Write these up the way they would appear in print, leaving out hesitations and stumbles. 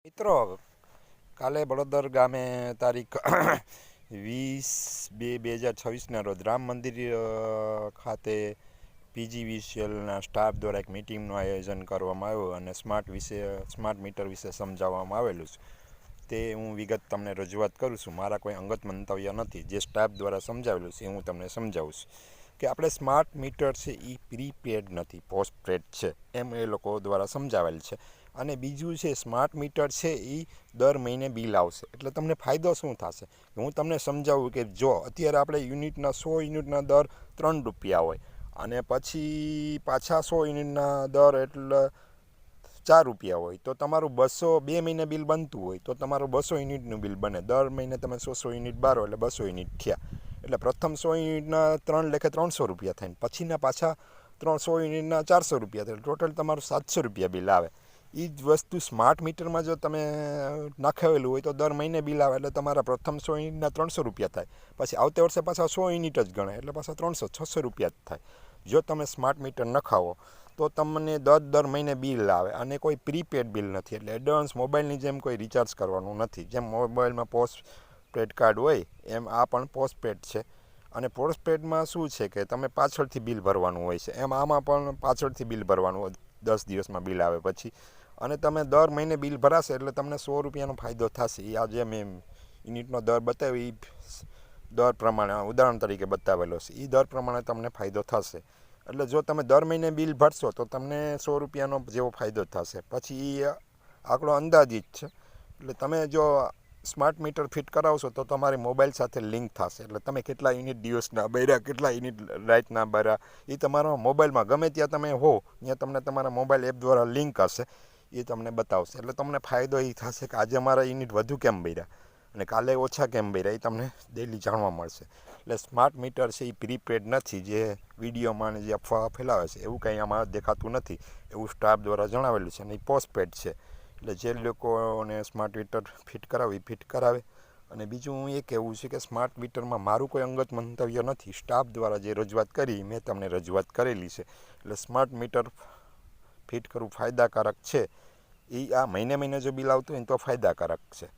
મિત્રો, કાલે બળોદર ગામે તારીખ 20/2/2026ના રોજ રામ મંદિર ખાતે પીજીવીસીએલના સ્ટાફ દ્વારા એક મિટિંગનું આયોજન કરવામાં આવ્યું અને સ્માર્ટ મીટર વિશે સમજાવવામાં આવેલું છે. તે હું વિગત તમને રજૂઆત કરું છું. મારા કોઈ અંગત મંતવ્ય નથી. જે સ્ટાફ દ્વારા સમજાવેલું છે એ હું તમને સમજાવું છું કે આપણે સ્માર્ટ મીટર છે એ પ્રીપેડ નથી, પોસ્ટપેડ છે, એમ એ લોકો દ્વારા સમજાવેલ છે. અને બીજું છે, સ્માર્ટ મીટર છે એ દર મહિને બિલ આવશે. એટલે તમને ફાયદો શું થશે? હું તમને સમજાવું કે જો અત્યારે આપણે યુનિટના 100 યુનિટના દર ₹3 હોય અને પછી પાછા 100 યુનિટના દર એટલે ₹4 હોય, તો તમારું 202 મહિને બિલ બનતું હોય તો તમારું 200 યુનિટનું બિલ બને. દર મહિને તમે 100 યુનિટ બારો એટલે 200 યુનિટ થયા. એટલે પ્રથમ 100 યુનિટના 3 લેખે ₹300 થાય, પછીના પાછા 100 યુનિટના ₹400 થાય. ટોટલ તમારું ₹700 બિલ આવે. એ જ વસ્તુ સ્માર્ટ મીટરમાં જો તમે નાખાવેલું હોય તો દર મહિને બિલ આવે. એટલે તમારા પ્રથમ 100 યુનિટના ₹300 થાય, પછી આવતે વર્ષે પાછા 100 યુનિટ જ ગણાય એટલે પાછા 300-600 જ થાય. જો તમે સ્માર્ટ મીટર નખાવો તો તમને દર મહિને બિલ આવે અને કોઈ પ્રીપેડ બિલ નથી. એટલે એડવાન્સ મોબાઈલની જેમ કોઈ રિચાર્જ કરવાનું નથી. જેમ મોબાઈલમાં પોસ્ટપેડ કાર્ડ હોય એમ આ પણ પોસ્ટપેડ છે. અને પોસ્ટપેડમાં શું છે કે તમે પાછળથી બિલ ભરવાનું હોય છે, એમ આમાં પણ પાછળથી બિલ ભરવાનું હોય. 10 દિવસમાં બિલ આવે પછી, અને તમે દર મહિને બિલ ભરાશે એટલે તમને ₹100નો ફાયદો થશે. એ આજે મેં યુનિટનો દર બતાવ્યો એ દર પ્રમાણે ઉદાહરણ તરીકે બતાવેલો છે. એ દર પ્રમાણે તમને ફાયદો થશે. એટલે જો તમે દર મહિને બિલ ભરશો તો તમને ₹100નો જેવો ફાયદો થશે. પછી એ આંકડો અંદાજિત છે. એટલે તમે જો સ્માર્ટ મીટર ફિટ કરાવશો તો તમારી મોબાઈલ સાથે લિંક થશે. એટલે તમે કેટલા યુનિટ દિવસના ભર્યા, કેટલા યુનિટ રાતના ભર્યા, એ તમારા મોબાઈલમાં ગમે ત્યાં તમે હો ત્યાં તમને તમારા મોબાઈલ એપ દ્વારા લિંક હશે, એ તમને બતાવશે. એટલે તમને ફાયદો એ થશે કે આજે અમારા યુનિટ વધુ કેમ ભર્યા અને કાલે ઓછા કેમ ભર્યા, એ તમને ડેલી જાણવા મળશે. એટલે સ્માર્ટ મીટર છે એ પ્રીપેડ નથી, જે વિડીયોમાં જે અફવા ફેલાવે છે એવું કંઈ આમાં દેખાતું નથી. એવું સ્ટાફ દ્વારા જણાવેલું છે. અને એ પોસ્ટપેડ છે. એટલે જે લોકોને સ્માર્ટ મીટર ફિટ કરાવે એ ફિટ કરાવે. અને બીજું હું એ કહેવું છે કે સ્માર્ટ મીટરમાં મારું કોઈ અંગત મંતવ્ય નથી. સ્ટાફ દ્વારા જે રજૂઆત કરી મેં તમને રજૂઆત કરેલી છે. એટલે સ્માર્ટ મીટર ફિટ કરવું ફાયદાકારક છે. એ આ મહિને જો બિલ આવતું હોય ને તો ફાયદાકારક છે.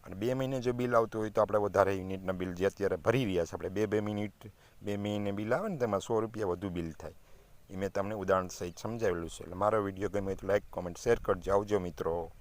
અને 2 મહિને જો બિલ આવતું હોય તો આપણે વધારે યુનિટના બિલ જે અત્યારે ભરી રહ્યા છે, આપણે 2 મહિને બિલ આવે ને તેમાં ₹100 વધુ બિલ થાય. એ મેં તમને ઉદાહરણ સહિત સમજાવેલું છે. એટલે મારો વિડીયો ગમે તો લાઈક, કોમેન્ટ, શેર કરજો. આવજો મિત્રો.